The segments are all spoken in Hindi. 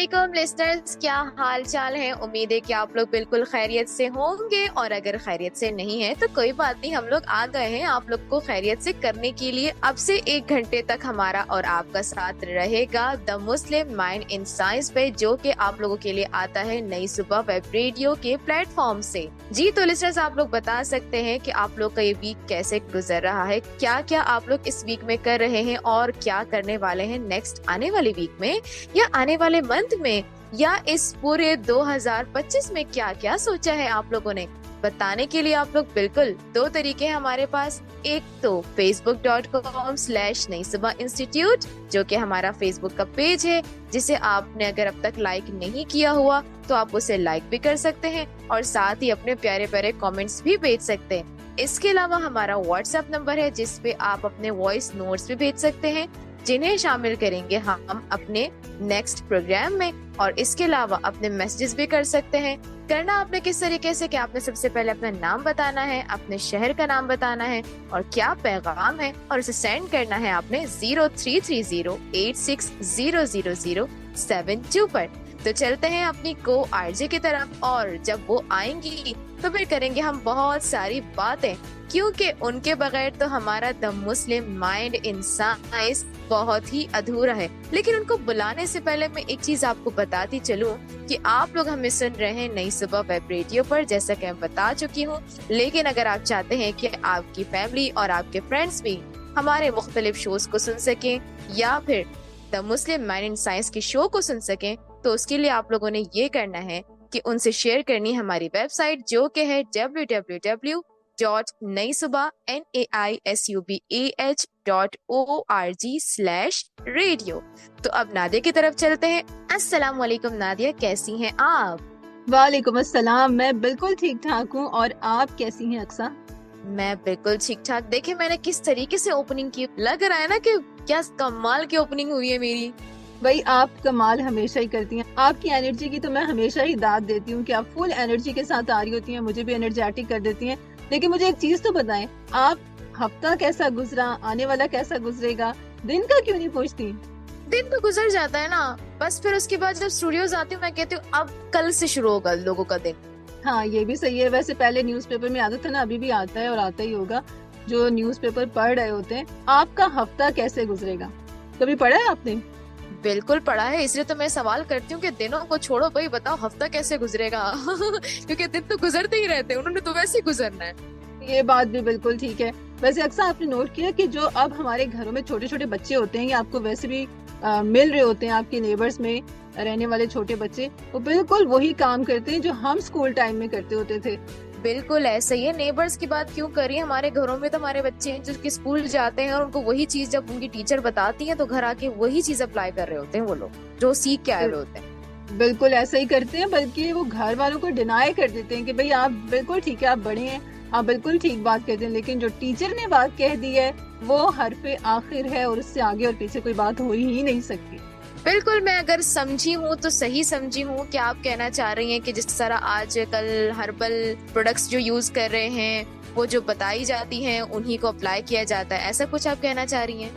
वालेकुम लिस्टर्स, क्या हाल चाल है। उम्मीद है कि आप लोग बिल्कुल खैरियत से होंगे, और अगर खैरियत से नहीं है तो कोई बात नहीं, हम लोग आ गए हैं आप लोग को खैरियत से करने के लिए। अब से 1 घंटे तक हमारा और आपका साथ रहेगा the Muslim mind in science पे, जो कि आप लोगों के लिए आता है नई सुबह वेब रेडियो के प्लेटफॉर्म से। जी तो लिस्टर्स, आप लोग बता सकते हैं कि आप लोग का ये वीक कैसे गुजर रहा है, क्या क्या आप लोग इस वीक में कर रहे हैं और क्या करने वाले हैं नेक्स्ट आने वाले वीक में या आने वाले मंथ में, या इस पूरे 2025 में क्या क्या सोचा है आप लोगों ने। बताने के लिए आप लोग बिल्कुल 2 तरीके हैं हमारे पास। एक तो facebook.com/नई सुबह इंस्टीट्यूट, जो कि हमारा फेसबुक का पेज है, जिसे आपने अगर अब तक लाइक नहीं किया हुआ तो आप उसे लाइक भी कर सकते हैं और साथ ही अपने प्यारे प्यारे कमेंट्स भी भेज सकते हैं। इसके अलावा हमारा व्हाट्सएप नंबर है, जिसपे आप अपने वॉइस नोट्स भी भेज सकते हैं, जिन्हें शामिल करेंगे हम अपने नेक्स्ट प्रोग्राम में। और इसके अलावा अपने मैसेजेस भी कर सकते हैं। करना आपने किस तरीके से कि आपने सबसे पहले अपना नाम बताना है, अपने शहर का नाम बताना है और क्या पैगाम है, और उसे सेंड करना है आपने 033086000072 पर। तो चलते हैं अपनी को आरजे की तरफ, और जब वो आएंगी तो फिर करेंगे हम बहुत सारी बातें, क्योंकि उनके बगैर तो हमारा the Muslim mind in science बहुत ही अधूरा है। लेकिन उनको बुलाने से पहले मैं एक चीज आपको बताती चलूं कि आप लोग हमें सुन रहे हैं नई सुबह वेब रेडियो पर, जैसा कि मैं बता चुकी हूं। लेकिन अगर आप चाहते हैं कि आपकी फैमिली और आपके फ्रेंड्स भी हमारे मुख्तलिफ शोज को सुन सकें या फिर the Muslim mind in science के शो को सुन सकें, तो उसके लिए आप लोगों ने ये करना है कि उनसे शेयर करनी है हमारी वेबसाइट, जो कि है www.naisubah.org/radio। तो अब नादिया की तरफ चलते हैं। अस्सलाम वालेकुम नादिया, कैसी हैं आप? वालेकुम अस्सलाम। मैं बिल्कुल ठीक ठाक हूँ, और आप कैसी हैं अक्सा? मैं बिल्कुल ठीक ठाक। देखिए मैंने किस तरीके से ओपनिंग की, लग रहा है ना कि क्या कमाल की ओपनिंग हुई है मेरी। भाई, आप कमाल हमेशा ही करती हैं। आपकी एनर्जी की तो मैं हमेशा ही दाद देती हूँ कि आप फुल एनर्जी के साथ आ रही होती हैं, मुझे भी एनर्जेटिक कर देती हैं। लेकिन मुझे एक चीज तो बताएं, आप हफ्ता कैसा गुजरा, आने वाला कैसा गुजरेगा, दिन का क्यों नहीं पूछती? दिन तो गुजर जाता है ना, बस फिर उसके बाद जब स्टूडियोज आती हूँ मैं कहती हूँ अब कल से शुरू होगा लोगों का दिन। हाँ, ये भी सही है। वैसे पहले न्यूज़पेपर में आता था ना, अभी भी आता है और आता ही होगा। जो न्यूज़पेपर पढ़ रहे होते हैं, आपका हफ्ता कैसे गुजरेगा, कभी पढ़ा है आपने? बिल्कुल पढ़ा है, इसलिए तो मैं सवाल करती हूँ कि दिनों को छोड़ो भाई, बताओ हफ्ता कैसे गुजरेगा। क्योंकि दिन तो गुजरते ही रहते हैं, उन्होंने तो वैसे ही गुजरना है। ये बात भी बिल्कुल ठीक है। वैसे अक्सर आपने नोट किया कि जो अब हमारे घरों में छोटे छोटे बच्चे होते हैं, या आपको वैसे भी मिल रहे होते हैं, आपके नेबर्स में रहने वाले छोटे बच्चे, वो बिल्कुल वही काम करते हैं जो हम स्कूल टाइम में करते होते थे। बिल्कुल ऐसा ही है। नेबर्स की बात क्यों करिए, हमारे घरों में तो हमारे बच्चे हैं जो कि स्कूल जाते हैं और उनको वही चीज जब उनकी टीचर बताती है तो घर आके वही चीज अप्लाई कर रहे होते हैं, वो लोग जो सीख के आए हुए होते हैं। बिल्कुल ऐसा ही करते हैं, बल्कि वो घर वालों को डिनाई कर देते हैं कि भाई आप बिल्कुल ठीक है, आप बड़े हैं, आप बिल्कुल ठीक बात कहते हैं, लेकिन जो टीचर ने बात कह दी है वो हरफे आखिर है, और उससे आगे और पीछे कोई बात हो ही नहीं सकती। बिल्कुल, मैं अगर समझी हूँ तो सही समझी हूँ कि आप कहना चाह रही हैं कि जिस तरह आजकल हर्बल प्रोडक्ट्स जो यूज कर रहे हैं, वो जो बताई जाती हैं उन्हीं को अप्लाई किया जाता है, ऐसा कुछ आप कहना चाह रही हैं?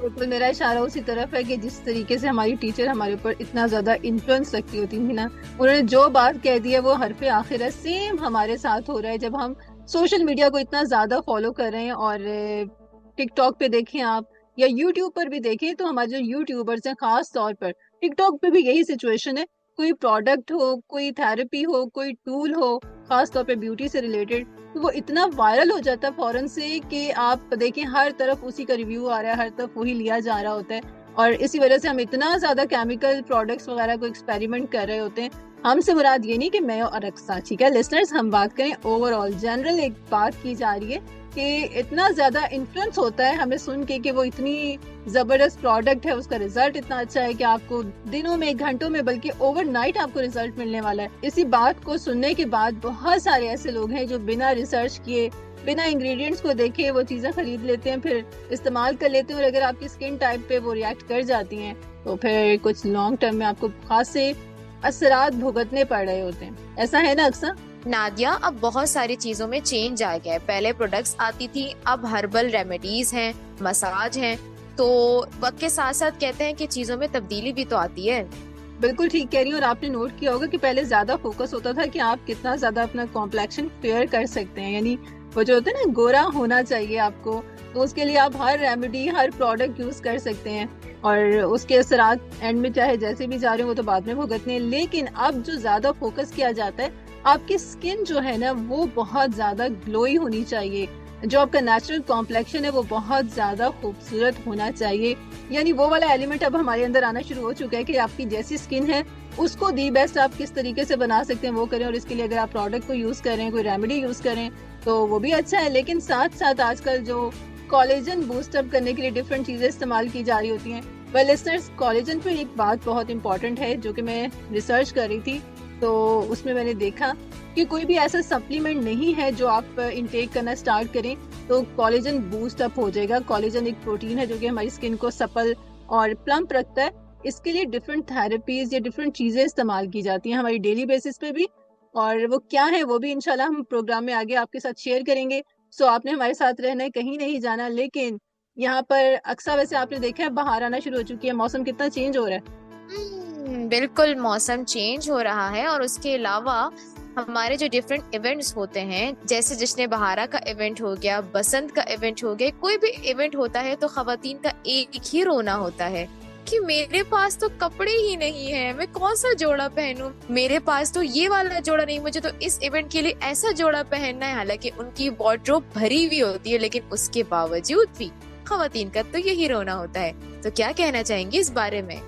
बिल्कुल, मेरा इशारा उसी तरफ है कि जिस तरीके से हमारी टीचर हमारे ऊपर इतना ज्यादा इन्फ्लुएंस रखती होती थी ना, उन्होंने जो बात कह दी है वो हरफे आखिर है। सेम हमारे साथ हो रहा है जब हम सोशल मीडिया को इतना ज्यादा फॉलो कर रहे हैं, और टिकटॉक पे देखें आप, या यूट्यूब पर भी देखें, तो हमारे जो यूट्यूबर्स हैं, खास तौर पर टिकटॉक पे भी यही सिचुएशन है। कोई प्रोडक्ट हो, कोई थेरेपी हो, कोई टूल हो, खास तौर पे ब्यूटी से रिलेटेड, तो वो इतना वायरल हो जाता है फौरन से कि आप देखें हर तरफ उसी का रिव्यू आ रहा है, हर तरफ वही लिया जा रहा होता है। और इसी वजह से हम इतना ज्यादा केमिकल प्रोडक्ट्स वगैरह को एक्सपेरिमेंट कर रहे होते हैं। हमसे मुराद ये नहीं कि मैं और अक्सा, ठीक है लिसनर्स, हम बात करें ओवरऑल जनरल, एक बात की जा रही है कि इतना ज्यादा इन्फ्लुएंस होता है हमें सुन के कि वो इतनी जबरदस्त प्रोडक्ट है, उसका रिजल्ट इतना अच्छा है कि आपको दिनों में, घंटों में, बल्कि ओवरनाइट आपको रिजल्ट मिलने वाला है। इसी बात को सुनने के बाद बहुत सारे ऐसे लोग हैं जो बिना रिसर्च किए, बिना इंग्रेडिएंट्स को देखे वो चीजें खरीद लेते हैं, फिर इस्तेमाल कर लेते हैं, और अगर आपकी स्किन टाइप पे वो रिएक्ट कर जाती हैं तो फिर कुछ लॉन्ग टर्म में आपको खासे असरात भुगतने पड़ रहे होते हैं। ऐसा है ना अक्सर? नादिया, अब बहुत सारी चीजों में चेंज आ गया है। पहले प्रोडक्ट्स आती थी, अब हर्बल रेमेडीज हैं, मसाज हैं, तो वक्त के साथ साथ कहते हैं कि चीजों में तब्दीली भी तो आती है। बिल्कुल ठीक कह रही हैं। और आपने नोट किया होगा कि पहले ज्यादा फोकस होता था कि आप कितना ज्यादा अपना कॉम्प्लेक्शन फेयर कर सकते हैं, यानी वो जो होता है ना गोरा होना चाहिए आपको, तो उसके लिए आप हर रेमेडी हर प्रोडक्ट यूज कर सकते हैं और उसके असरात एंड में चाहे जैसे भी जा रहे हो वो तो बाद में भुगतने हैं। लेकिन अब जो ज्यादा फोकस किया जाता है, आपकी स्किन जो है ना वो बहुत ज्यादा ग्लोई होनी चाहिए, जो आपका नेचुरल कॉम्प्लेक्शन है वो बहुत ज्यादा खूबसूरत होना चाहिए। यानी वो वाला एलिमेंट अब हमारे अंदर आना शुरू हो चुका है कि आपकी जैसी स्किन है उसको दी बेस्ट आप किस तरीके से बना सकते हैं वो करें। और इसके लिए अगर आप प्रोडक्ट को यूज करें, कोई रेमेडी यूज करें तो वो भी अच्छा है। लेकिन साथ साथ आजकल जो कोलेजन बूस्ट अप करने के लिए डिफरेंट चीजें इस्तेमाल की जा रही होती हैं। वेल लिसनर्स, कोलेजन पे एक बात बहुत इंपॉर्टेंट है जो कि मैं रिसर्च कर रही थी, तो उसमें मैंने देखा कि कोई भी ऐसा सप्लीमेंट नहीं है जो आप इनटेक करना स्टार्ट करें तो कोलेजन बूस्ट अप हो जाएगा। कोलेजन एक प्रोटीन है जो कि हमारी स्किन को सपल और प्लम्प रखता है। इसके लिए डिफरेंट थेरेपीज या डिफरेंट चीजें इस्तेमाल की जाती हैं हमारी डेली बेसिस पे भी, और वो क्या है वो भी इंशाल्लाह हम प्रोग्राम में आगे आपके साथ शेयर करेंगे। सो आपने हमारे साथ रहना है, कहीं नहीं जाना। लेकिन यहाँ पर अक्सर वैसे आपने देखा है बाहर आना शुरू हो चुकी है, मौसम कितना चेंज हो रहा है। बिल्कुल मौसम चेंज हो रहा है और उसके अलावा हमारे जो डिफरेंट इवेंट्स होते हैं, जैसे जश्न बहारा का इवेंट हो गया, बसंत का इवेंट हो गया, कोई भी इवेंट होता है तो खवातीन का एक ही रोना होता है कि मेरे पास तो कपड़े ही नहीं है, मैं कौन सा जोड़ा पहनूं, मेरे पास तो ये वाला जोड़ा नहीं, मुझे तो इस इवेंट के लिए ऐसा जोड़ा पहनना है। हालांकि उनकी वार्डरोब भरी हुई होती है लेकिन उसके बावजूद भी खवातीन का तो यही रोना होता है। तो क्या कहना चाहेंगे इस बारे में?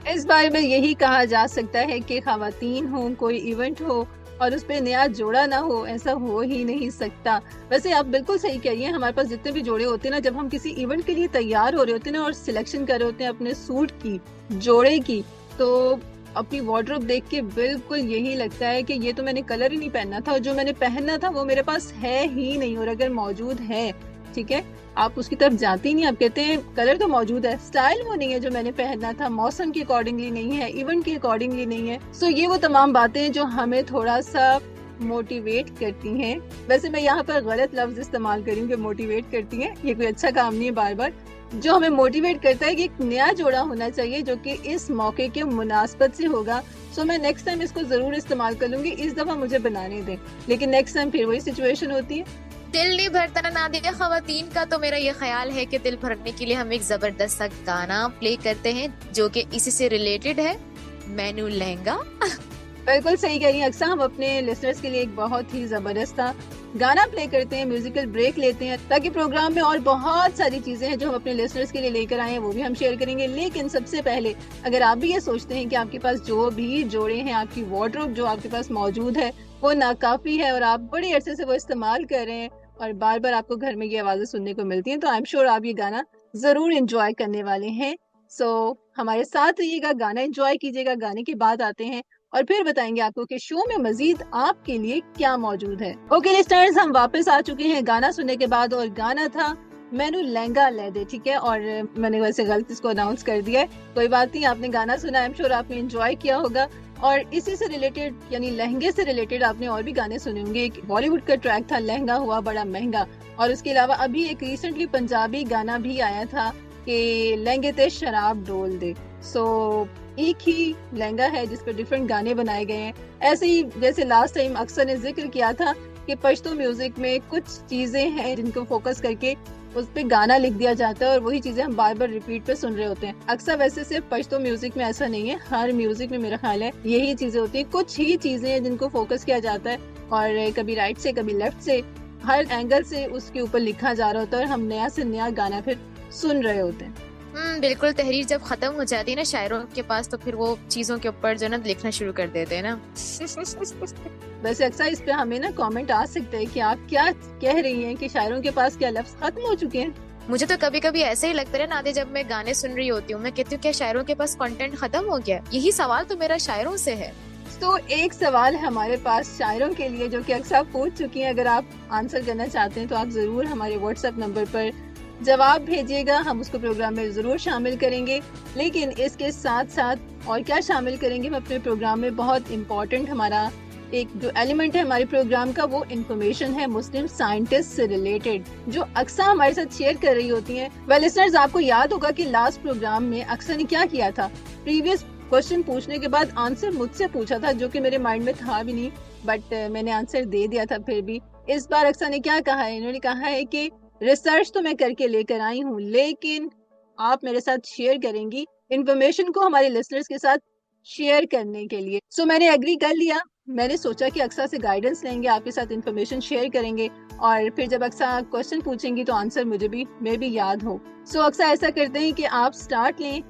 इस बारे में यही कहा जा सकता है कि खवातीन हो, कोई इवेंट हो और उस पे नया जोड़ा ना हो, ऐसा हो ही नहीं सकता। वैसे आप बिल्कुल सही कह रही हैं, हमारे पास जितने भी जोड़े होते हैं ना, जब हम किसी इवेंट के लिए तैयार हो रहे होते हैं ना और सिलेक्शन कर रहे होते हैं अपने सूट की, जोड़े की, तो अपनी वार्डरोब देख के बिल्कुल यही लगता है कि ये तो मैंने कलर ही नहीं पहनना था और जो मैंने पहनना था वो मेरे पास है ही नहीं। और अगर मौजूद है, ठीक है, आप उसकी तरफ जाते ही नहीं, आप कहते हैं कलर तो मौजूद है, स्टाइल वो नहीं है जो मैंने पहनना था, मौसम के अकॉर्डिंगली नहीं है, इवेंट के अकॉर्डिंगली नहीं है। सो ये वो तमाम बातें जो हमें थोड़ा सा मोटिवेट करती हैं। वैसे मैं यहाँ पर गलत लफ्ज इस्तेमाल करी हूँ कि मोटिवेट करती हैं, ये कोई अच्छा काम नहीं है। बार बार जो हमें मोटिवेट करता है कि एक नया जोड़ा होना चाहिए जो कि इस मौके के मुनासबत से होगा। सो मैं नेक्स्ट टाइम इसको जरूर इस्तेमाल कर लूंगी, इस दफा मुझे बनाने दें। लेकिन नेक्स्ट टाइम फिर वही सिचुएशन होती है, दिल नहीं भरता ना नादिया खवातीन का। तो मेरा ये ख्याल है कि दिल भरने के लिए हम एक जबरदस्त सा गाना प्ले करते हैं जो कि इसी से रिलेटेड है, मैनू लहंगा। बिल्कुल सही कह रही हैं अक्सा, हम अपने लिसनर्स के लिए एक बहुत ही जबरदस्त गाना प्ले करते हैं, म्यूजिकल ब्रेक लेते हैं ताकि प्रोग्राम में और बहुत सारी चीजें हैं जो हम अपने लिसनर्स के लिए लेकर आए हैं वो भी हम शेयर करेंगे। लेकिन सबसे पहले अगर आप भी ये सोचते हैं कि आपके पास जो भी जोड़े हैं, आपकी वार्डरोब जो आपके पास मौजूद है वो नाकाफी है और आप बड़े अरसे से वो इस्तेमाल कर रहे हैं और बार बार आपको घर में ये आवाजें सुनने को मिलती हैं, तो आई एम श्योर आप ये गाना जरूर इंजॉय करने वाले हैं। सो हमारे साथ रहिएगा, गाना एंजॉय कीजिएगा। गाने के बाद आते हैं और फिर बताएंगे आपको कि शो में मजीद आपके लिए क्या मौजूद है। ओके लिस्टर्स, हम वापस आ चुके हैं गाना सुनने के बाद और गाना था मैनू लहंगा ले दे, ठीक है। और मैंने वैसे गलत इसको अनाउंस कर दिया है, कोई बात नहीं, आपने गाना सुना, आई एम श्योर आपने एंजॉय किया होगा। और इसी से रिलेटेड यानी लहंगे से रिलेटेड आपने और भी गाने सुने होंगे। एक बॉलीवुड का ट्रैक था लहंगा हुआ बड़ा महंगा, और उसके अलावा अभी एक रिसेंटली पंजाबी गाना भी आया था कि लहंगे ते शराब डोल दे। सो एक ही लहंगा है जिस पर डिफरेंट गाने बनाए गए हैं। ऐसे ही जैसे लास्ट टाइम अक्सर ने जिक्र किया था कि पश्तो म्यूजिक में कुछ चीजें हैं जिनको फोकस करके उस पे गाना लिख दिया जाता है और वही चीजें हम बार बार रिपीट पे सुन रहे होते हैं। अक्सर वैसे सिर्फ पश्तो म्यूजिक में ऐसा नहीं है, हर म्यूजिक में मेरा ख्याल है यही चीजें होती है। कुछ ही चीजें हैं जिनको फोकस किया जाता है और कभी राइट से कभी लेफ्ट से, हर एंगल से उसके ऊपर लिखा जा रहा होता है और हम नया से नया गाना फिर सुन रहे होते हैं। बिल्कुल, तहरीर जब खत्म हो जाती है ना शायरों के पास, तो फिर वो चीजों के ऊपर जो ना लिखना शुरू कर देते हैं ना। वैसे अक्सर इस पे हमें ना कमेंट आ सकते हैं कि आप क्या कह रही हैं कि शायरों के पास क्या लफ्ज खत्म हो चुके हैं। मुझे तो कभी कभी ऐसे ही लगता है नादे, जब मैं गाने सुन रही होती हूँ मैं कहती हूँ क्या शायरों के पास कंटेंट खत्म हो गया। यही सवाल तो मेरा शायरों से है। तो एक सवाल है हमारे पास शायरों के लिए जो कि अक्सर पूछ चुकी हैं। अगर आप आंसर करना चाहते हैं तो आप जरूर हमारे व्हाट्सएप नंबर पर जवाब भेजिएगा, हम उसको प्रोग्राम में जरूर शामिल करेंगे। लेकिन इसके साथ साथ और क्या शामिल करेंगे हम अपने प्रोग्राम में, बहुत इम्पोर्टेंट हमारा एक जो एलिमेंट है हमारे प्रोग्राम का, वो इन्फॉर्मेशन है मुस्लिम साइंटिस्ट से रिलेटेड जो अक्सर हमारे साथ शेयर कर रही होती हैं। वेल लिसनर्स, आपको याद होगा कि लास्ट प्रोग्राम में अक्सर ने क्या किया था, प्रीवियस क्वेश्चन पूछने के बाद आंसर मुझसे पूछा था, जो कि मेरे माइंड में था भी नहीं, बट मैंने आंसर दे दिया था। फिर भी इस बार अक्सा ने क्या कहा है, इन्होंने कहा है कि रिसर्च तो मैं करके लेकर आई हूँ, लेकिन आप मेरे साथ शेयर करेंगी इंफॉर्मेशन को हमारे लिसनर्स के साथ शेयर करने के लिए। सो मैंने एग्री कर लिया। मैंने सोचा कि अक्सा से गाइडेंस लेंगे, आपके साथ इंफॉर्मेशन शेयर करेंगे, और फिर जब अक्सा क्वेश्चन पूछेंगी तो आंसर मुझे भी मैं भी याद हो। सो अक्सा ऐसा करते हैं कि आप स्टार्ट लें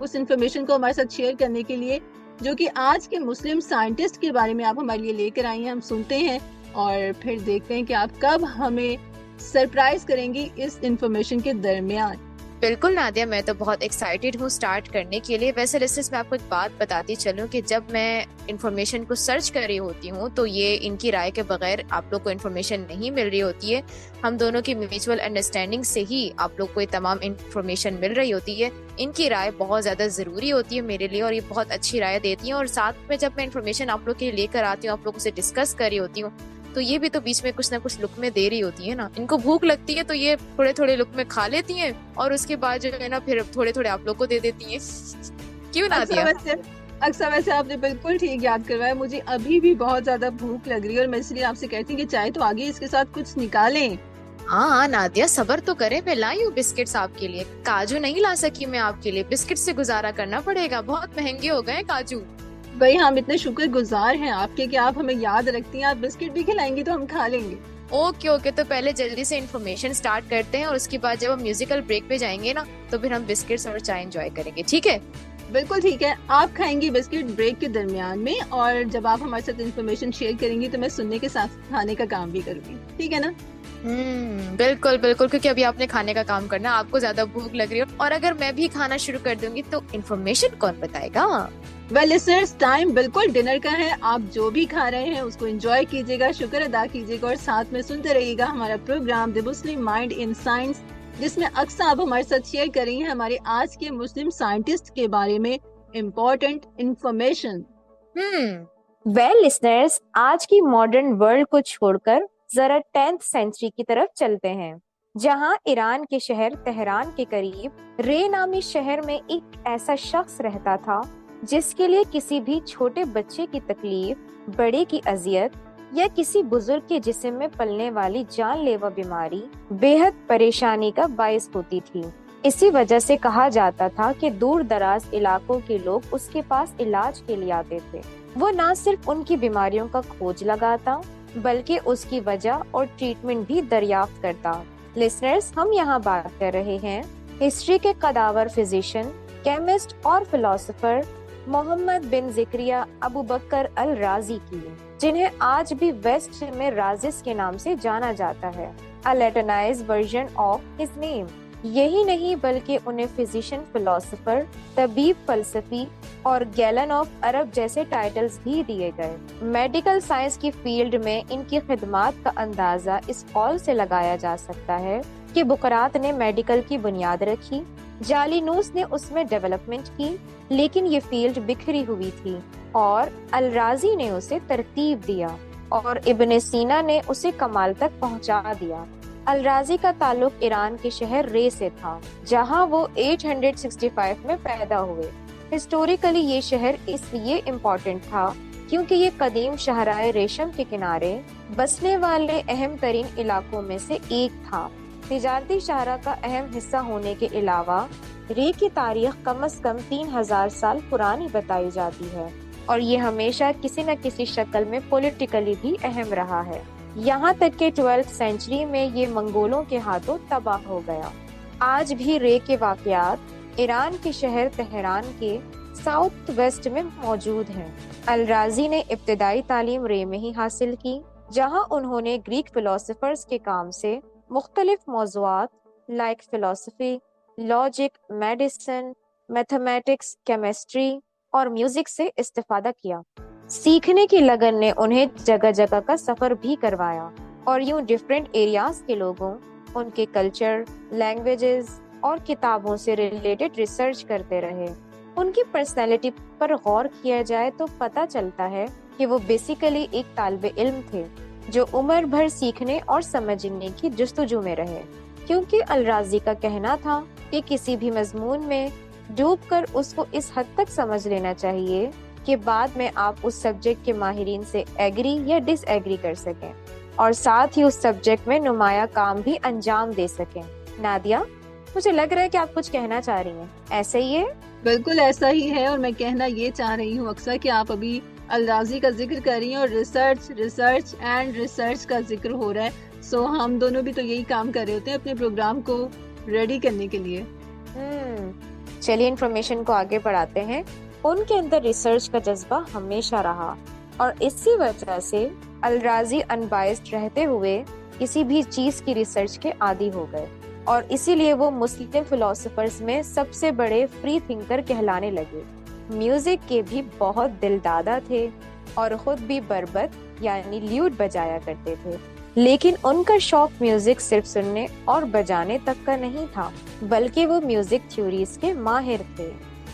उस इंफॉर्मेशन को हमारे साथ शेयर करने के लिए, जो कि आज के मुस्लिम साइंटिस्ट के बारे में आप हमारे लिए लेकर आई हैं। हम सुनते हैं और फिर देखते हैं कि आप कब हमें सरप्राइज करेंगी इस इंफॉर्मेशन के दरमियान। बिल्कुल नादिया, मैं तो बहुत एक्साइटेड हूँ स्टार्ट करने के लिए। वैसे लिस्टर्स, मैं आपको एक बात बताती चलूँ कि जब मैं इन्फॉर्मेशन को सर्च कर रही होती हूँ तो ये इनकी राय के बगैर आप लोग को इन्फॉर्मेशन नहीं मिल रही होती है। हम दोनों की म्यूचुअल अंडरस्टैंडिंग से ही आप लोग को ये तमाम इन्फॉर्मेशन मिल रही होती है। इनकी राय बहुत ज्यादा जरूरी होती है मेरे लिए, और ये बहुत अच्छी राय देती है। और साथ में जब मैं इन्फॉर्मेशन आप लोग के लिए लेकर आती हूँ, आप लोगों से डिस्कस कर रही होती हूँ, तो ये भी तो बीच में कुछ ना कुछ लुक में दे रही होती है ना। इनको भूख लगती है तो ये थोड़े थोड़े लुक में खा लेती हैं, और उसके बाद जो है ना फिर थोड़े थोड़े आप लोग को दे देती हैं। क्यों ना दिया? अक्सर वैसे आपने बिल्कुल ठीक याद करवाया। मुझे अभी भी बहुत ज्यादा भूख लग रही है, और मैं इसलिए आपसे कहती हूँ कि चाय तो आगे इसके साथ कुछ निकालें। हाँ नादिया, सबर तो करें। मैं लाई हूँ बिस्किट्स आपके लिए। काजू नहीं ला सकी मैं आपके लिए, बिस्किट से गुजारा करना पड़ेगा, बहुत महंगे हो गए काजू। भाई हम इतने शुक्रगुजार हैं आपके कि आप हमें याद रखती हैं। आप बिस्किट भी खिलाएंगी तो हम खा लेंगे। ओके ओके, तो पहले जल्दी से इन्फॉर्मेशन स्टार्ट करते हैं, और उसके बाद जब हम म्यूजिकल ब्रेक पे जाएंगे ना तो फिर हम बिस्किट्स और चाय एंजॉय करेंगे, ठीक है? बिल्कुल ठीक है। आप खाएंगी बिस्किट ब्रेक के दरमियान में, और जब आप हमारे साथ इन्फॉर्मेशन शेयर करेंगी तो मैं सुनने के साथ खाने का काम भी करूंगी, ठीक है ना? बिल्कुल बिल्कुल, क्योंकि अभी आपने खाने का काम करना, आपको ज्यादा भूख लग रही है, और अगर मैं भी खाना शुरू कर दूंगी तो इन्फॉर्मेशन कौन बताएगा? वेल लिसनर्स, टाइम बिल्कुल डिनर का है। आप जो भी खा रहे हैं उसको एंजॉय कीजिएगा, शुक्र अदा कीजिएगा, और साथ में सुनते रहिएगा हमारा programme the Muslim mind in science, जिसमें अक्सर आप हमारे साथ शेयर कर रही हैं हमारे आज के मुस्लिम साइंटिस्ट के बारे में इम्पोर्टेंट इंफॉर्मेशन। वेल लिसनर्स, आज की मॉडर्न वर्ल्ड को छोड़कर जरा 10th सेंचुरी की तरफ चलते हैं, जहां ईरान के शहर तेहरान के करीब रे नामी शहर में एक ऐसा शख्स रहता था जिसके लिए किसी भी छोटे बच्चे की तकलीफ, बड़े की अजियत या किसी बुजुर्ग के जिस्म में पलने वाली जानलेवा बीमारी बेहद परेशानी का बायस होती थी। इसी वजह से कहा जाता था कि दूर दराज इलाकों के लोग उसके पास इलाज के लिए आते थे। वो न सिर्फ उनकी बीमारियों का खोज लगाता बल्कि उसकी वजह और ट्रीटमेंट भी दरियाफ्त करता। लिसनर्स, हम यहाँ बात कर रहे हैं हिस्ट्री के कदावर फिजिशियन, केमिस्ट और फिलोसोफर मोहम्मद बिन जिक्रिया अबू बकर अल राजी की, जिन्हें आज भी वेस्ट में राजिस के नाम से जाना जाता है, अ लैटिनाइज्ड वर्जन ऑफ हिज नेम। यही नहीं बल्कि उन्हें फिजिशियन, फिलोसोफर, तबीब, फलसफी और गैलन ऑफ अरब जैसे टाइटल्स भी दिए गए। मेडिकल साइंस की फील्ड में इनकी खिदमात का अंदाजा इस कॉल से लगाया जा सकता है कि बुकरात ने मेडिकल की बुनियाद रखी, जालिनूस ने उसमें डेवलपमेंट की, लेकिन ये फील्ड बिखरी हुई थी और अल राजी ने उसे तरतीब दिया और इब्ने सीना ने उसे कमाल तक पहुंचा दिया। अल राजी का ताल्लुक ईरान के शहर रे से था, जहां वो 865 में पैदा हुए। हिस्टोरिकली ये शहर इसलिए इम्पोर्टेंट था क्योंकि ये कदीम शहराए रेशम के किनारे बसने वाले अहम तरीन इलाकों में से एक था। तिजारती शहरा का अहम हिस्सा होने के अलावा रे की तारीख कम से कम 3000 साल पुरानी बताई जाती है, और ये हमेशा किसी न किसी शक्ल में पॉलिटिकली भी अहम रहा है। यहाँ तक कि 12th सेंचुरी में ये मंगोलों के हाथों तबाह हो गया। आज भी रे के वाकयात ईरान के शहर तेहरान के साउथ वेस्ट में मौजूद हैं। अल राजी ने इब्तिदाई तालीम रे में ही हासिल की, जहाँ उन्होंने ग्रीक फिलोसोफर्स के काम से मुख्तलिफ मौज़ूआत like philosophy, logic, medicine, mathematics, chemistry और म्यूजिक से इस्तेफादा किया। सीखने की लगन ने उन्हें जगह जगह का सफर भी करवाया, और यूं डिफरेंट एरियाज के लोगों, उनके कल्चर, लैंग्वेजेस और किताबों से रिलेटेड रिसर्च करते रहे। उनकी पर्सनैलिटी पर गौर किया जाए तो पता चलता है कि वो बेसिकली एक तालिबे इल्म थे जो उम्र भर सीखने और समझने की जुस्तजू में रहे, क्योंकि अल राजी का कहना था कि किसी भी मजमून में डूबकर उसको इस हद तक समझ लेना चाहिए कि बाद में आप उस सब्जेक्ट के माहिरीन से एग्री या डिसएग्री कर सकें और साथ ही उस सब्जेक्ट में नुमाया काम भी अंजाम दे सकें। नादिया, मुझे लग रहा है कि आप कुछ कहना चाह रही हैं, ऐसे ही है? बिल्कुल ऐसा ही है, और मैं कहना ये चाह रही हूँ अक्सर कि आप अभी अल-राज़ी का जिक्र कर रही हैं और रिसर्च एंड रिसर्च का जिक्र हो रहा है। सो हम दोनों भी तो यही काम कर रहे होते हैं अपने प्रोग्राम को रेडी करने के लिए। चलिए इंफॉर्मेशन को आगे बढ़ाते हैं। उनके अंदर रिसर्च का जज्बा हमेशा रहा और इसी वजह से अल-राज़ी अनबायस्ड रहते हुए किसी भी चीज की रिसर्च के आदी हो गए और इसीलिए वो मुस्लिम फिलोसोफर्स में सबसे बड़े फ्री थिंकर कहलाने लगे। म्यूजिक के भी बहुत दिलदादा थे और खुद भी बरबत यानी ल्यूट बजाया करते थे, लेकिन उनका शौक म्यूजिक सिर्फ सुनने और बजाने तक का नहीं था, बल्कि वो म्यूजिक थ्योरीज के माहिर थे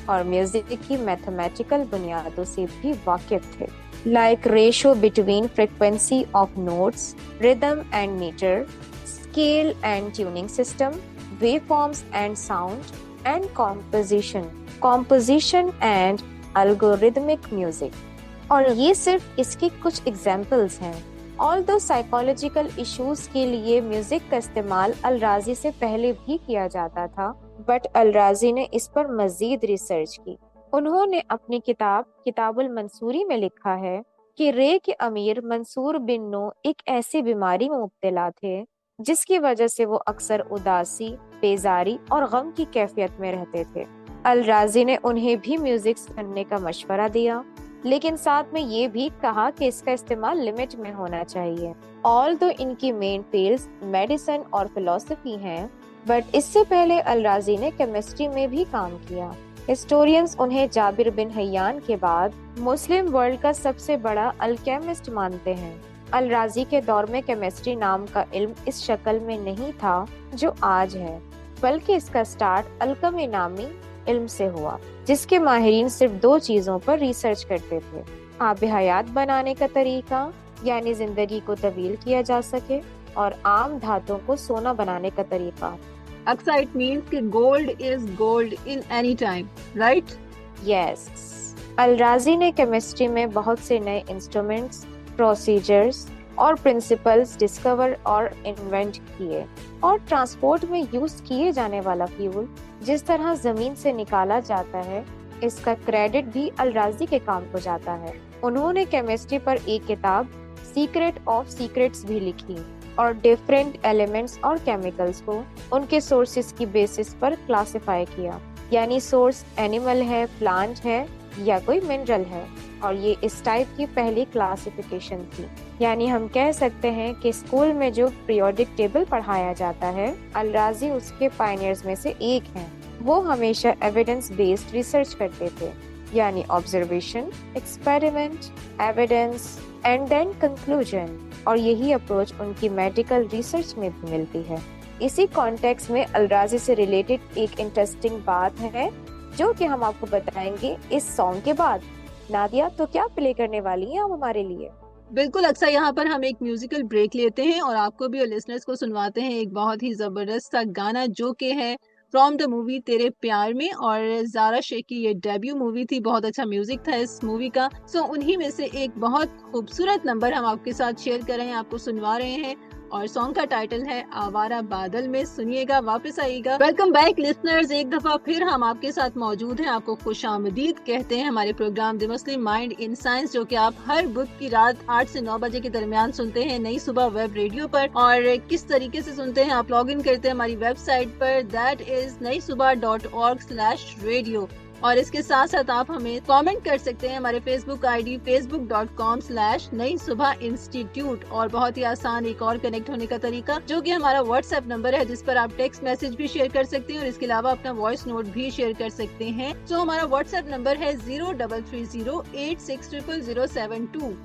और म्यूजिक की मैथमेटिकल बुनियादों से भी वाकिफ थे, like ratio between frequency of notes, rhythm and metre, scale and tuning system, waveforms and sound, and composition and algorithmic music. और ये सिर्फ इसके कुछ एग्जाम्पल्स हैं। ऑल्दो साइकोलॉजिकल इश्यूज के लिए म्यूजिक का इस्तेमाल अल-राज़ी से पहले भी किया जाता था, बट अल-राज़ी ने इस पर मजीद रिसर्च की। उन्होंने अपनी किताबुल मंसूरी में लिखा है कि रे के अमीर मंसूर बिन नो एक ऐसी बीमारी में मुब्तला थे जिसकी वजह से वो अक्सर उदासी, बेजारी और गम की कैफियत में रहते थे। अल-राज़ी ने उन्हें भी म्यूजिक सुनने का मशवरा दिया, लेकिन साथ में ये भी कहा कि इसका इस्तेमाल लिमिट में होना चाहिए। ऑल्दो इनकी मेन फील्ड्स मेडिसिन और फिलोसफी हैं, बट इससे पहले अल-राज़ी ने केमिस्ट्री में भी काम किया। हिस्टोरियंस उन्हें जाबिर बिन हय्यान के बाद मुस्लिम वर्ल्ड का सबसे बड़ा अल्केमिस्ट मानते हैं। अल-राज़ी के दौर में केमिस्ट्री नाम का इल्म इस शक्ल में नहीं था जो आज है, बल्कि इसका स्टार्ट अलकमी नामी इल्म से हुआ, जिसके माहिरीन सिर्फ दो चीजों पर रिसर्च करते थे: आब हयात बनाने का तरीका यानी जिंदगी को तवील किया जा सके, और आम धातुओं को सोना बनाने का तरीका। अक्सर इट मींस कि gold is gold in any time, right? Yes. Al Razi ने केमिस्ट्री में बहुत से नए इंस्ट्रूमेंट्स, प्रोसीजर्स और प्रिंसिपल्स डिस्कवर और इन्वेंट किए, और ट्रांसपोर्ट में यूज किए जाने वाला फ्यूल जिस तरह जमीन से निकाला जाता है, इसका क्रेडिट भी अल-राज़ी के काम को जाता है। उन्होंने केमिस्ट्री पर एक किताब सीक्रेट ऑफ सीक्रेट्स भी लिखी और डिफरेंट एलिमेंट्स और केमिकल्स को उनके सोर्सेस की बेसिस पर क्लासिफाई किया, यानी सोर्स एनिमल है, प्लांट है या कोई मिनरल है, और ये इस टाइप की पहली क्लासिफिकेशन थी। यानी हम कह सकते हैं कि स्कूल में जो पीरियोडिक टेबल पढ़ाया जाता है, अल-राज़ी उसके पायनियर्स में से एक हैं। वो हमेशा एविडेंस बेस्ड रिसर्च करते थे, यानी observation, experiment, evidence and then conclusion, और यही अप्रोच उनकी मेडिकल रिसर्च में भी मिलती है। इसी कॉन्टेक्स्ट में अल-राज़ी से रिलेटेड एक इंटरेस्टिंग बात है जो कि हम आपको बताएंगे इस सॉन्ग के बाद। नादिया, तो क्या प्ले करने वाली हैं आप हमारे लिए? बिल्कुल अक्सर यहाँ पर हम एक म्यूजिकल ब्रेक लेते हैं और आपको भी और लिसनर्स को सुनवाते हैं एक बहुत ही जबरदस्त सा गाना जो कि है फ्रॉम द मूवी तेरे प्यार में, और ज़ारा शेख की ये डेब्यू मूवी थी। बहुत अच्छा म्यूजिक था इस मूवी का। सो उन्हीं में से एक बहुत खूबसूरत नंबर हम आपके साथ शेयर कर रहे हैं, आपको सुनवा रहे हैं, और सॉन्ग का टाइटल है आवारा बादल में। सुनिएगा, वापस आइएगा। वेलकम बैक लिसनर्स, एक दफा फिर हम आपके साथ मौजूद हैं। आपको खुशामदीद कहते हैं हमारे programme the Muslim mind in science, जो कि आप हर बुध की रात 8 से 9 बजे के दरमियान सुनते हैं नई सुबह वेब रेडियो पर। और किस तरीके से सुनते हैं, आप लॉग इन करते हैं हमारी वेबसाइट पर, दैट इज naisubah.org/radio, और इसके साथ साथ आप हमें कमेंट कर सकते हैं हमारे फेसबुक आईडी facebook.com/naisubah-institute। और बहुत ही आसान एक और कनेक्ट होने का तरीका, जो कि हमारा व्हाट्सएप नंबर है, जिस पर आप टेक्स्ट मैसेज भी शेयर कर सकते हैं और इसके अलावा अपना वॉइस नोट भी शेयर कर सकते हैं। तो हमारा व्हाट्सएप नंबर है 0330860072।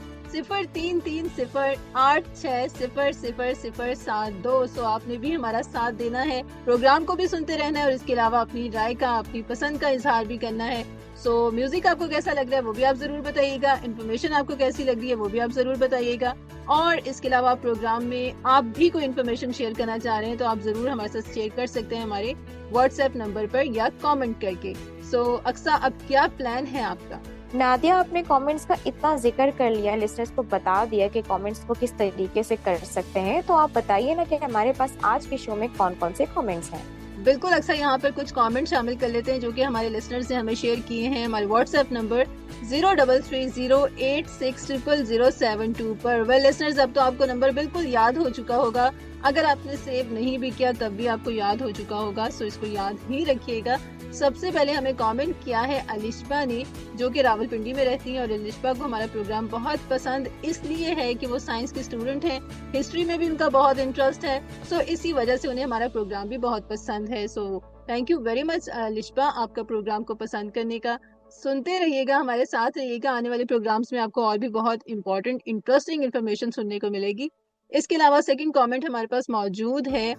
0330860007 सो आपने भी हमारा साथ देना है, प्रोग्राम को भी सुनते रहना है और इसके अलावा अपनी राय का, अपनी पसंद का इजहार भी करना है। सो म्यूजिक आपको कैसा लग रहा है वो भी आप जरूर बताइएगा, इन्फॉर्मेशन आपको कैसी लग रही है वो भी आप जरूर बताइएगा, और इसके अलावा प्रोग्राम में आप भी कोई इन्फॉर्मेशन शेयर करना चाह रहे हैं तो आप जरूर हमारे साथ शेयर कर सकते हैं हमारे व्हाट्सएप नंबर पर या कमेंट करके। सो अक्सा, अब क्या प्लान है आपका? नादिया, आपने कमेंट्स का इतना जिक्र कर लिया, लिसनर्स को बता दिया कि कमेंट्स को किस तरीके से कर सकते हैं, तो आप बताइए ना कि हमारे पास आज के शो में कौन कौन से कमेंट्स हैं। बिल्कुल अक्सर, यहाँ पर कुछ कमेंट शामिल कर लेते हैं जो कि हमारे लिसनर्स ने हमें शेयर किए हैं हमारे व्हाट्सएप नंबर 0330860072 पर। वेल लिसनर्स, अब तो आपको नंबर बिल्कुल याद हो चुका होगा, अगर आपने सेव नहीं भी किया तब भी आपको याद हो चुका होगा, सो इसको याद ही रखिएगा। सबसे पहले हमें कमेंट किया है अलिशबा ने, जो कि रावलपिंडी में रहती हैं, और अलिशबा को हमारा प्रोग्राम बहुत पसंद इसलिए है कि वो साइंस की स्टूडेंट हैं, हिस्ट्री में भी उनका बहुत इंटरेस्ट है, सो इसी वजह से उन्हें हमारा प्रोग्राम भी बहुत पसंद है। So thank you very much Alishba, आपका प्रोग्राम को पसंद करने का। सुनते रहिएगा, हमारे साथ रहिएगा, आने वाले प्रोग्राम्स में आपको और भी बहुत इंपॉर्टेंट इंटरेस्टिंग इन्फॉर्मेशन सुनने को मिलेगी। इसके अलावा सेकंड कमेंट हमारे पास मौजूद है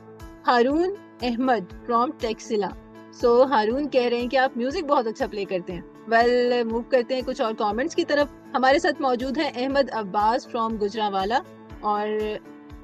हारून अहमद फ्रॉम टेक्सिला। सो हारून कह रहे हैं कि आप म्यूजिक बहुत अच्छा प्ले करते हैं। वेल मूव करते हैं कुछ और कमेंट्स की तरफ। हमारे साथ मौजूद है अहमद अब्बास फ्रॉम गुजरावाला, और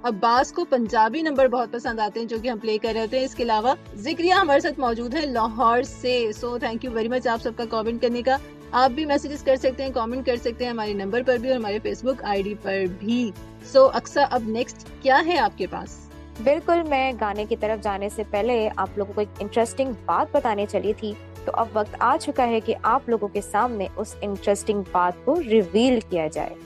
अब्बास को पंजाबी नंबर बहुत पसंद आते हैं जो कि हम प्ले कर रहे होते हैं। इसके अलावा जिक्रिया हमारे साथ मौजूद है लाहौर से। So thank you very much आप सबका कमेंट करने का। आप भी मैसेजेस कर सकते हैं, कमेंट कर सकते हैं हमारे नंबर पर भी और हमारे फेसबुक आईडी पर भी। सो अक्सा, अब नेक्स्ट क्या है आपके पास? बिल्कुल, मैं गाने की तरफ जाने से पहले आप लोगों को एक इंटरेस्टिंग बात बताने चली थी, तो अब वक्त आ चुका है कि आप लोगों के सामने उस इंटरेस्टिंग बात को रिवील किया जाए।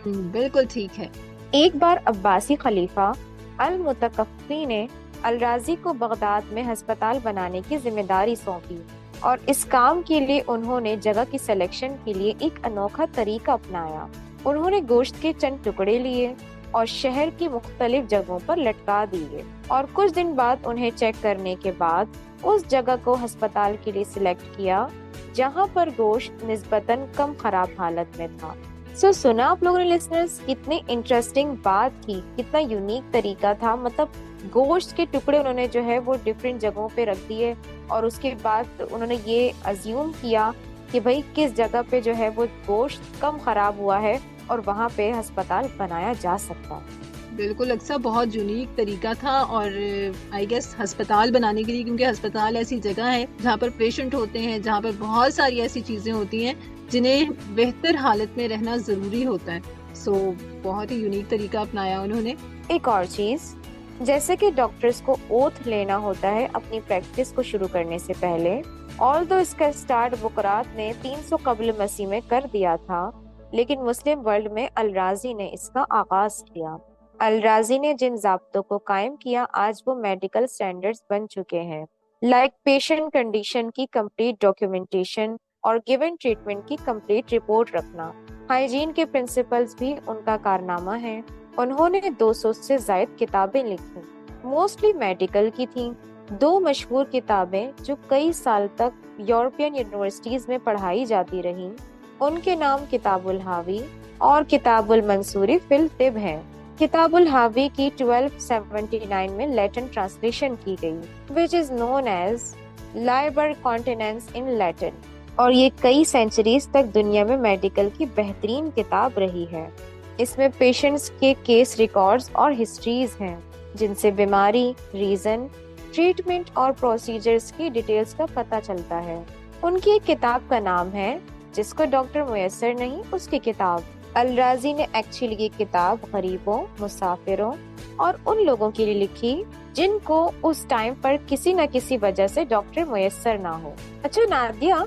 बिल्कुल ठीक है। एक बार अब्बासी खलीफा अल मुतकफ़ी ने अल राजी को बगदाद में अस्पताल बनाने की जिम्मेदारी सौंपी, और इस काम के लिए उन्होंने जगह की सिलेक्शन के लिए एक अनोखा तरीका अपनाया। उन्होंने गोश्त के चंद टुकड़े लिए और शहर की मुख्तलिफ जगहों पर लटका दिए, और कुछ दिन बाद उन्हें चेक करने के बाद उस जगह को अस्पताल के लिए सिलेक्ट किया जहां पर गोश्त निस्बतन कम खराब हालत में था। सुना आप लोगों ने लिसनर्स, कितनी इंटरेस्टिंग बात थी, कितना यूनिक तरीका था। मतलब गोश्त के टुकड़े उन्होंने जो है वो डिफरेंट जगहों पे रख दिए, और उसके बाद उन्होंने ये अज्यूम किया कि भाई किस जगह पे जो है वो गोश्त कम खराब हुआ है और वहाँ पे अस्पताल बनाया जा सकता है। बिल्कुल अक्सर, बहुत यूनिक तरीका था, और आई गेस अस्पताल बनाने के लिए, क्योंकि अस्पताल ऐसी जगह है जहाँ पर पेशेंट होते हैं, जहाँ पर बहुत सारी ऐसी चीजें होती हैं जिन्हें बेहतर हालत में रहना जरूरी होता है। सो बहुत ही यूनिक तरीका अपनाया उन्होंने। एक और चीज, जैसे कि डॉक्टर्स को ओथ लेना होता है अपनी प्रैक्टिस को शुरू करने से पहले, ऑल्दो इसका स्टार्ट बुकरात ने 300 कब्ल मसीह में कर दिया था, लेकिन मुस्लिम वर्ल्ड में अल राजी ने इसका आगाज किया। अल राजी ने जिन ज़ाब्तों को कायम किया आज वो मेडिकल स्टैंडर्ड्स बन चुके हैं, लाइक पेशेंट कंडीशन की कंप्लीट डॉक्यूमेंटेशन और गिवन ट्रीटमेंट की कंप्लीट रिपोर्ट रखना। हाइजीन के प्रिंसिपल्स भी उनका कारनामा है। उन्होंने 200 से ज्यादा किताबें लिखी, मोस्टली मेडिकल की थीं। 2 मशहूर किताबें जो कई साल तक यूरोपियन यूनिवर्सिटीज में पढ़ाई जाती रहीं, उनके नाम किताबुल हावी और किताबुल मंसूरी फिल तिब हैं। किताबुल हावी की 1279 में लैटिन ट्रांसलेशन की गई, which is known as Liber Continens in Latin, और ये कई सेंचुरीज तक दुनिया में मेडिकल की बेहतरीन किताब रही है। इसमें पेशेंट्स के केस रिकॉर्ड्स और हिस्ट्रीज हैं, जिनसे बीमारी, रीजन, ट्रीटमेंट और प्रोसीजर्स की डिटेल्स का पता चलता है। उनकी एक किताब का नाम है जिसको डॉक्टर मुयस्सर नहीं, उसकी किताब। अल राजी ने एक्चुअली ये किताब गरीबों, मुसाफिरों और उन लोगों के लिए लिखी जिनको उस टाइम पर किसी न किसी वजह से डॉक्टर मुयस्सर ना हो। अच्छा नादिया,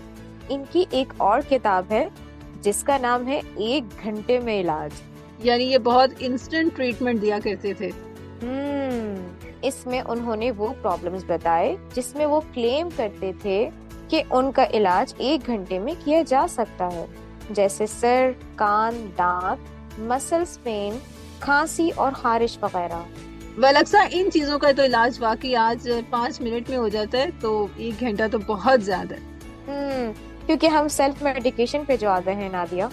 इनकी एक और किताब है जिसका नाम है 1 घंटे में इलाज, यानी ये बहुत इंस्टेंट ट्रीटमेंट दिया करते थे। इसमें उन्होंने वो प्रॉब्लम्स बताए जिसमें वो क्लेम करते थे कि उनका इलाज 1 घंटे में किया जा सकता है, जैसे सर, कान, दांत, मसल्स पेन, खांसी और खारिश वगैरह। वेल अक्सर इन चीजों का तो इलाज वाकई आज 5 मिनट में हो जाता है, तो 1 घंटा तो बहुत ज्यादा है। क्योंकि हम सेल्फ मेडिकेशन पे जो आ गए हैं नादिया।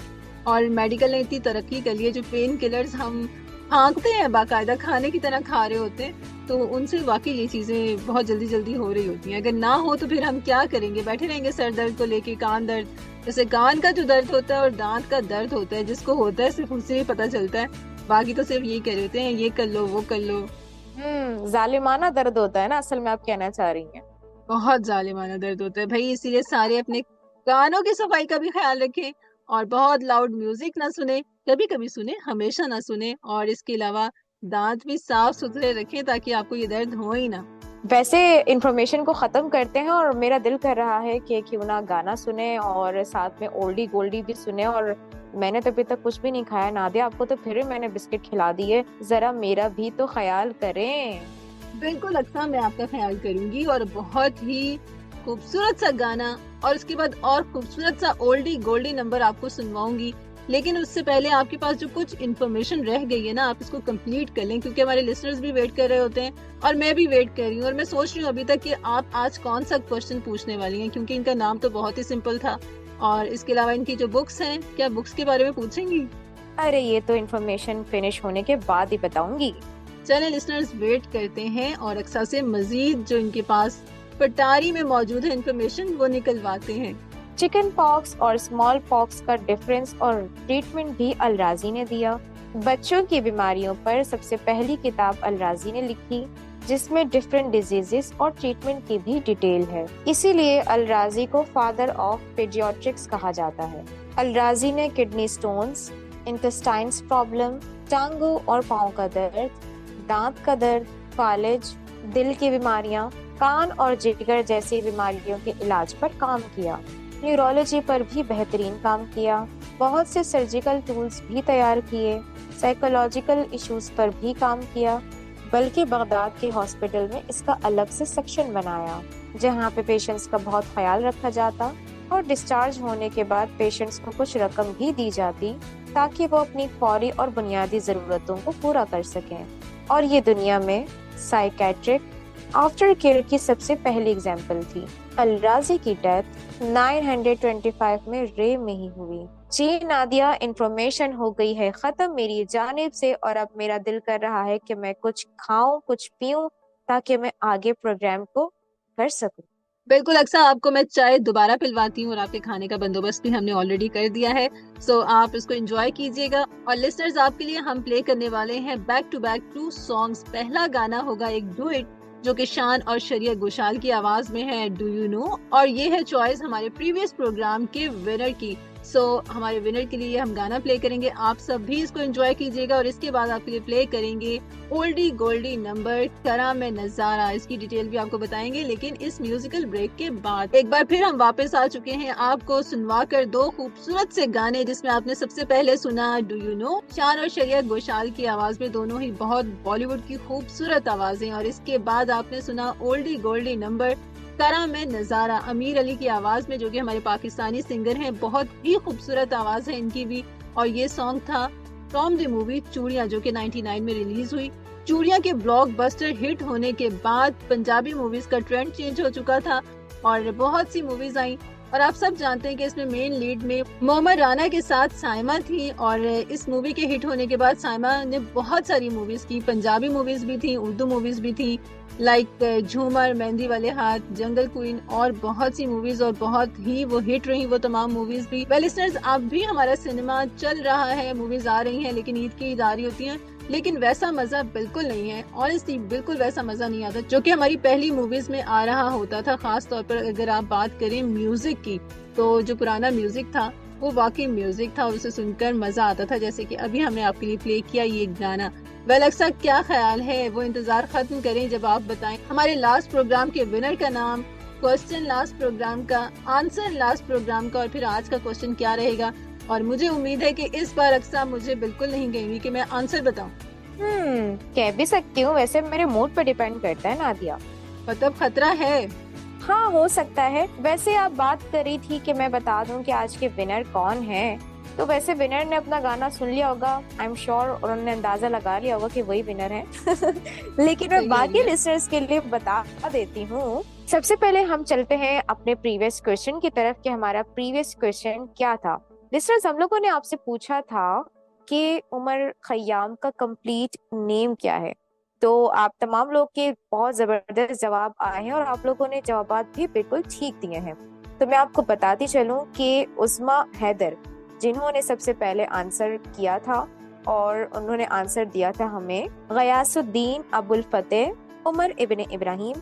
और मेडिकल ने इतनी तरक्की कर ली है, जो पेन किलर्स हम फांकते हैं बाकायदा खाने की तरह खा रहे होते हैं, तो उनसे वाकई ये चीजें बहुत जल्दी जल्दी हो रही होती हैं। अगर ना हो तो फिर हम क्या करेंगे, बैठे रहेंगे सर दर्द को लेके, कान दर्द। जैसे कान का जो दर्द होता है और दांत का दर्द होता है, जिसको होता है सिर्फ उससे ही पता चलता है, बाकी तो सिर्फ यही कह रहे होते हैं ये कर लो वो कर लो। जालिमाना दर्द होता है ना, असल में आप कहना चाह रही हैं। बहुत जालिमाना दर्द होता है भाई, इसीलिए सारे अपने कानों की सफाई का भी ख्याल रखें और बहुत लाउड म्यूजिक ना सुने, कभी कभी सुने, हमेशा ना सुने। और इसके अलावा दांत भी साफ सुथरे रखें ताकि आपको ये दर्द हो ही ना। वैसे इंफॉर्मेशन को खत्म करते हैं और मेरा दिल कर रहा है कि क्यों ना गाना सुने और साथ में ओल्डी गोल्डी भी सुने। और मैंने तो अभी तक कुछ भी नहीं खाया नादिया, आपको तो फिर भी मैंने बिस्किट खिला दिए, जरा मेरा भी तो ख्याल करें। बिल्कुल अक्सा, मैं आपका ख्याल करूंगी और बहुत ही खूबसूरत सा गाना और उसके बाद और खूबसूरत सा ओल्डी गोल्डी नंबर आपको सुनवाऊंगी। लेकिन उससे पहले आपके पास जो कुछ इन्फॉर्मेशन रह गई है ना, आप इसको कंप्लीट कर लें, क्योंकि हमारे लिसनर्स भी वेट कर रहे होते हैं और मैं भी वेट कर रही हूँ। और मैं सोच रही हूँ अभी तक कि आप आज कौन सा क्वेश्चन पूछने वाली हैं, क्योंकि इनका नाम तो बहुत ही सिंपल था। और इसके अलावा इनकी जो बुक्स हैं, क्या बुक्स के बारे में पूछेंगी? अरे ये तो इन्फॉर्मेशन फिनिश होने के बाद ही बताऊंगी। चले लिसनर्स, वेट करते हैं और अक्सा से मजीद जो इनके पास पटारी में मौजूद है इन्फॉर्मेशन वो निकलवाते हैं। चिकन पॉक्स और स्मॉल पॉक्स का डिफरेंस और ट्रीटमेंट भी अलराजी ने दिया। बच्चों की बीमारियों पर सबसे पहली किताब अलराजी ने लिखी, जिसमें डिफरेंट डिजीजेस और ट्रीटमेंट की भी डिटेल है। इसीलिए अलराजी को फादर ऑफ पीडियाट्रिक्स कहा जाता है। अलराजी ने किडनी स्टोन्स, इंटेस्टाइन्स प्रॉब्लम, टांगों और पाँव का दर्द, दांत का दर्द, फालिज, दिल की बीमारियां, कान और जिगर जैसी बीमारियों के इलाज पर काम किया। न्यूरोलॉजी पर भी बेहतरीन काम किया। बहुत से सर्जिकल टूल्स भी तैयार किए। साइकोलॉजिकल इश्यूज पर भी काम किया, बल्कि बगदाद के हॉस्पिटल में इसका अलग से सेक्शन बनाया, जहां पे पेशेंट्स का बहुत ख्याल रखा जाता और डिस्चार्ज होने के बाद पेशेंट्स को कुछ रकम भी दी जाती ताकि वो अपनी फौरी और बुनियादी जरूरतों को पूरा कर सकें। और ये दुनिया में साइकेट्रिक आफ्टर केयर की सबसे पहली एग्जाम्पल थी। अलराजी की डेथ 925 में रे में ही हुई। जी नादिया, इंफॉर्मेशन हो गई है खत्म मेरी जानिब से और अब मेरा दिल कर रहा है कि मैं कुछ खाऊं, कुछ पीऊं ताकि मैं आगे प्रोग्राम को कर सकूं। बिल्कुल अक्सा, आपको मैं चाय दोबारा पिलवाती हूँ और आपके खाने का बंदोबस्त भी हमने ऑलरेडी कर दिया है, सो आप इसको एंजॉय कीजिएगा। और लिसनर्स, आपके लिए हम प्ले करने वाले हैं बैक टू बैक 2 सॉन्ग्स। पहला गाना होगा एक डुएट जो कि शान और शरिया घोषाल की आवाज में है, डू यू नो, और ये है चॉइस हमारे प्रीवियस प्रोग्राम के विनर की। सो हमारे विनर के लिए हम गाना प्ले करेंगे, आप सब भी इसको एंजॉय कीजिएगा। और इसके बाद आपके लिए प्ले करेंगे ओल्डी गोल्डी नंबर करा में नजारा, इसकी डिटेल भी आपको बताएंगे लेकिन इस म्यूजिकल ब्रेक के बाद। एक बार फिर हम वापस आ चुके हैं आपको सुनवा कर 2 खूबसूरत से गाने, जिसमें आपने सबसे पहले सुना डू यू नो, शान और शरिया घोषाल की आवाज में, दोनों ही बहुत बॉलीवुड की खूबसूरत आवाजें। और इसके बाद आपने सुना ओल्डी गोल्डी नंबर करा में नजारा, अमीर अली की आवाज में, जो कि हमारे पाकिस्तानी सिंगर हैं, बहुत ही खूबसूरत आवाज है इनकी भी। और ये सॉन्ग था फ्रॉम द मूवी चूड़ियां, जो कि 99 में रिलीज हुई। चूड़ियां के ब्लॉकबस्टर हिट होने के बाद पंजाबी मूवीज का ट्रेंड चेंज हो चुका था और बहुत सी मूवीज आई। और आप सब जानते हैं कि इसमें मेन लीड में मोहम्मद राना के साथ साइमा थी। और इस मूवी के हिट होने के बाद साइमा ने बहुत सारी मूवीज की, पंजाबी मूवीज भी थी, उर्दू मूवीज भी थी, लाइक झूमर, मेहंदी वाले हाथ, जंगल क्वीन और बहुत सी मूवीज, और बहुत ही वो हिट रही वो तमाम मूवीज भी। वेल लिसनर्स, अब भी हमारा सिनेमा चल रहा है, मूवीज आ रही हैं, लेकिन ईद की ईद आ रही होती हैं, लेकिन वैसा मजा बिल्कुल नहीं है। ऑनेस्टली बिल्कुल वैसा मजा नहीं आता जो कि हमारी पहली मूवीज में आ रहा होता था। खास तौर पर अगर आप बात करें म्यूजिक की, तो जो पुराना म्यूजिक था वो वाकई म्यूजिक था और उसे सुनकर मजा आता था, जैसे कि अभी हमने आपके लिए प्ले किया ये गाना। वेल अक्सा, क्या ख्याल है, वो इंतजार खत्म करें जब आप बताएं हमारे लास्ट प्रोग्राम के विनर का नाम, क्वेश्चन लास्ट प्रोग्राम का, आंसर लास्ट प्रोग्राम का, और फिर आज का क्वेश्चन क्या रहेगा। और मुझे उम्मीद है कि इस बार अक्सा मुझे बिल्कुल नहीं कहेंगी कि मैं आंसर बताऊं। कह भी सकती हूँ, वैसे मेरे मूड पर डिपेंड करता है नादिया। मतलब खतरा है? हाँ, हो सकता है। वैसे आप बात कर रही थी कि मैं बता दूं कि आज के विनर कौन है, तो वैसे विनर ने अपना गाना सुन लिया होगा, आई एम श्योर, और उन्होंने अंदाजा लगा लिया होगा कि वही विनर है। लेकिन मैं बाकी लिसनर्स के लिए बता देती हूँ। सबसे पहले हम चलते हैं अपने प्रीवियस क्वेश्चन की तरफ कि हमारा प्रीवियस क्वेश्चन क्या था। लिसनर्स, हम लोगों ने आपसे पूछा था कि उमर खयाम का कंप्लीट नेम क्या है। तो आप तमाम लोग के बहुत जबरदस्त जवाब आए हैं और आप लोगों ने जवाब भी बिल्कुल ठीक दिए हैं। तो मैं आपको बताती चलूं कि उस्मा हैदर जिन्होंने सबसे पहले आंसर किया था, और उन्होंने आंसर दिया था हमें गयासुद्दीन अबुल फतेह उमर इब्न इब्राहिम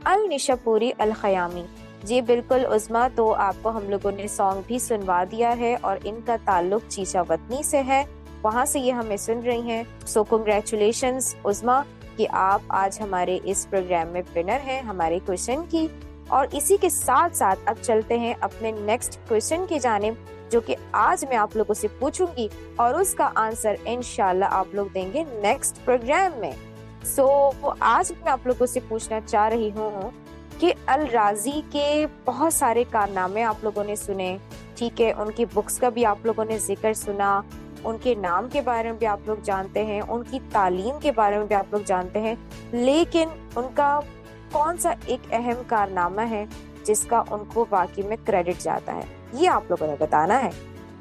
अल निशापुरी अल खयामी। जी बिल्कुल उस्मा, तो आपको हम लोगों ने सॉन्ग भी सुनवा दिया है और इनका ताल्लुक चीचा वतनी से है, वहाँ से ये हमें सुन रही हैं। सो कांग्रेचुलेशंस उस्मा कि आप आज हमारे इस प्रोग्राम में विनर हैं हमारे क्वेश्चन की। और इसी के साथ साथ अब चलते हैं अपने नेक्स्ट क्वेश्चन की जानिब, जो कि आज मैं आप लोगों से पूछूंगी और उसका आंसर इंशाल्लाह आप लोग देंगे नेक्स्ट प्रोग्राम में। सो आज मैं आप लोगों से पूछना चाह रही हूँ कि अल राजी के बहुत सारे कारनामे आप लोगों ने सुने, ठीक है, उनकी बुक्स का भी आप लोगों ने जिक्र सुना, उनके नाम के बारे में भी आप लोग जानते हैं, उनकी तालीम के बारे में भी आप लोग जानते हैं, लेकिन उनका कौन सा एक अहम कारनामा है जिसका उनको वाकई में क्रेडिट जाता है, ये आप लोगों ने बताना है।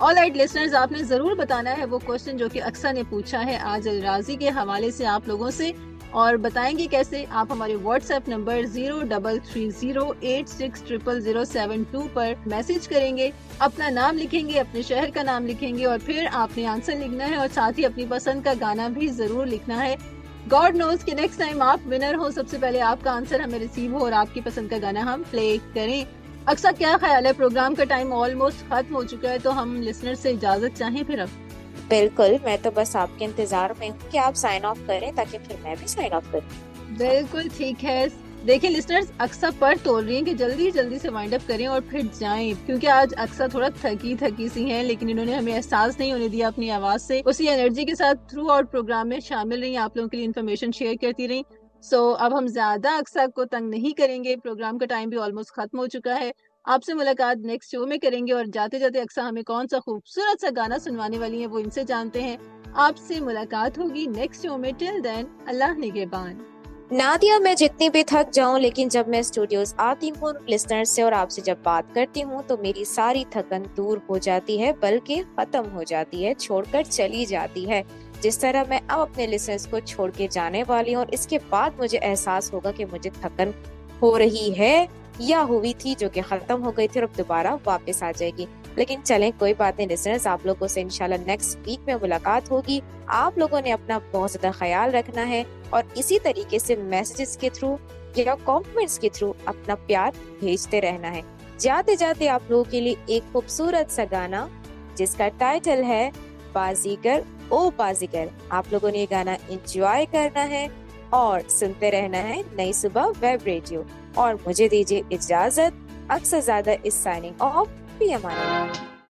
ऑलराइट लिसनर्स, आपने जरूर बताना है वो क्वेश्चन जो कि अक्सर ने पूछा है आज अल राजी के हवाले से आप लोगों से, और बताएंगे कैसे। आप हमारे व्हाट्सएप नंबर 0330860007 पर मैसेज करेंगे, अपना नाम लिखेंगे, अपने शहर का नाम लिखेंगे और फिर आपने आंसर लिखना है और साथ ही अपनी पसंद का गाना भी जरूर लिखना है। गॉड नोज कि नेक्स्ट टाइम आप विनर हो, सबसे पहले आपका आंसर हमें रिसीव हो और आपकी पसंद का गाना हम प्ले करें। अक्सर क्या ख्याल है, प्रोग्राम का टाइम ऑलमोस्ट खत्म हो चुका है, तो हम लिसनर से इजाजत चाहें फिर अब? बिल्कुल, मैं तो बस आपके इंतजार में हूँ कि आप साइन ऑफ करें ताकि फिर मैं भी साइन ऑफ करूँ। बिल्कुल ठीक है। देखिए लिसनर्स, अक्सर पर तोल रही हैं कि जल्दी जल्दी से वाइंड अप करें और फिर जाएं, क्योंकि आज अक्सर थोड़ा थकी सी हैं, लेकिन इन्होंने हमें एहसास नहीं होने दिया अपनी आवाज से, उसी एनर्जी के साथ थ्रू आउट प्रोग्राम में शामिल रही, आप लोगों के लिए इन्फॉर्मेशन शेयर करती रही। सो अब हम ज्यादा अक्सर को तंग नहीं करेंगे, प्रोग्राम का टाइम भी ऑलमोस्ट खत्म हो चुका है। आपसे मुलाकात नेक्स्ट शो में करेंगे और जाते जाते अक्सर हमें कौन सा खूबसूरत सा गाना सुनवाने वाली है वो इनसे जानते हैं। आपसे मुलाकात होगी नेक्स्ट शो में। टिल देन अल्लाह निगहबान। नादिया, मैं जितनी भी थक जाऊं, लेकिन जब मैं स्टूडियोज आती हूँ लिसनर्स से और आपसे जब बात करती हूँ तो मेरी सारी थकन दूर हो जाती है, बल्कि खत्म हो जाती है, छोड़कर चली जाती है। जिस तरह मैं अब अपने लिसनर्स को छोड़ के जाने वाली हूँ और इसके बाद मुझे एहसास होगा कि मुझे थकन हो रही है या हुई थी, जो कि खत्म हो गई थी और अब दोबारा वापस आ जाएगी। लेकिन चलें, कोई बात नहीं लिसनर्स, आप लोगों से इंशाल्लाह नेक्स्ट वीक में मुलाकात होगी। आप लोगों ने अपना बहुत ज्यादा ख्याल रखना है और इसी तरीके से मैसेजेस के थ्रू या कमेंट्स के थ्रू अपना प्यार भेजते रहना है। जाते जाते आप लोगों के लिए एक खूबसूरत सा गाना जिसका टाइटल है बाजीगर ओ बाजीगर, आप लोगों ने ये गाना एंजॉय करना है और सुनते रहना है नई सुबह वेब रेडियो। और मुझे दीजिए इजाजत, अक्सर ज्यादा इस साइनिंग ऑफ, भी अमान।